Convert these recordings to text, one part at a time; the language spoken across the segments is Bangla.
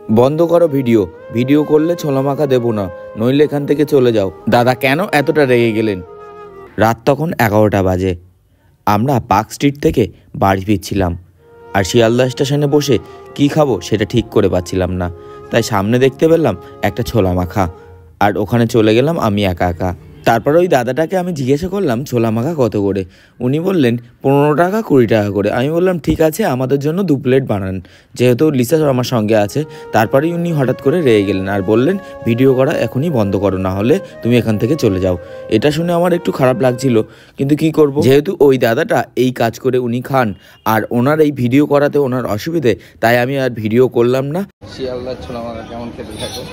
বন্ধ করো ভিডিও, ভিডিও করলে ছোলা মাখা দেবো না, নইলে এখান থেকে চলে যাও। দাদা কেন এতটা রেগে গেলেন? রাত তখন 11টা বাজে। আমরা পার্ক স্ট্রিট থেকে বাড়ি ফিরছিলাম, আর শিয়ালদা স্টেশনে বসে কি খাবো সেটা ঠিক করে পাচ্ছিলাম না। তাই সামনে দেখতে পেলাম একটা ছোলা মাখা, আর ওখানে চলে গেলাম আমি একা একা। তারপর ওই দাদাটাকে আমি জিজ্ঞাসা করলাম ছোলা মাখা কত করে। উনি বললেন 15 টাকা 20 টাকা করে। আমি বললাম ঠিক আছে, আমাদের জন্য 2 প্লেট বানান, যেহেতু লিসা আমার সঙ্গে আছে। তারপরেই উনি হঠাৎ করে রেগে গেলেন আর বললেন ভিডিও করা এখনই বন্ধ করো, না হলে তুমি এখান থেকে চলে যাও। এটা শুনে আমার একটু খারাপ লাগছিল, কিন্তু কি করব, যেহেতু ওই দাদাটা এই কাজ করে উনি খান আর ওনার এই ভিডিও করাতে ওনার অসুবিধে, তাই আমি আর ভিডিও করলাম না। শিয়ালদার ছোলা মাখা কেমন খেতে থাকো।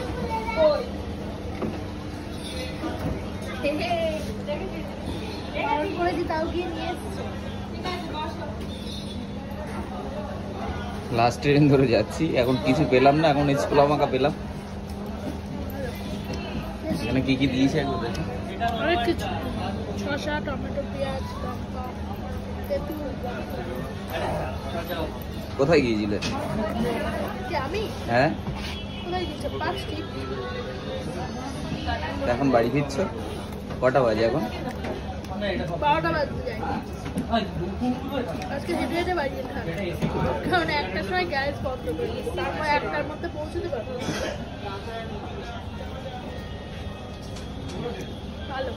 লাস্ট ট্রেন ধরে যাচ্ছি, এখন কিছু পেলাম না, এখন ছোলা মাখা পেলাম। এখানে কি কি দিয়েছে একবার দেখো। অনেক কিছু, শসা, টমেটো, পেঁয়াজ, লঙ্কা, তেঁতুল। কোথায় গিয়েছিলে? আমি? হ্যাঁ, কোথায় গিয়েছো? Park street. এখন বাড়ি ফিরছো? কটা বাজে এখন? 12টা বাজতে যায়। আজকে হেঁটে হেঁটে বাড়ি যেতে হবে, কারণ 1টার সময় গ্যাস বন্ধ করে দিয়েছে, তারপর 1টার মধ্যে পৌঁছতে পারবো। ভালো।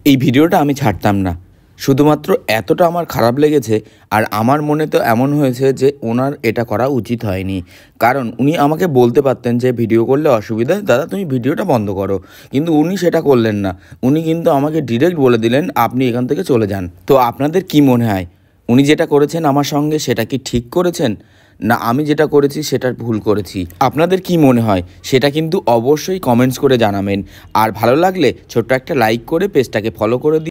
এই ভিডিওটা আমি ছাড়তাম না, শুধুমাত্র এতটা আমার খারাপ লেগেছে। আর আমার মনে তো এমন হয়েছে যে ওনার এটা করা উচিত হয়নি, কারণ উনি আমাকে বলতে পারতেন যে ভিডিও করলে অসুবিধা, দাদা তুমি ভিডিওটা বন্ধ করো, কিন্তু উনি সেটা করলেন না। উনি কিন্তু আমাকে ডিরেক্ট বলে দিলেন আপনি এখান থেকে চলে যান। তো আপনাদের কি মনে হয়, উনি যেটা করেছেন আমার সঙ্গে সেটা কি ঠিক করেছেন, না আমি যেটা করেছি সেটা ভুল করেছি? আপনাদের কি মনে হয় সেটা কিন্তু অবশ্যই কমেন্টস করে জানাবেন। আর ভালো লাগলে ছোট্ট একটা লাইক করে পেজটাকে ফলো করে দিন।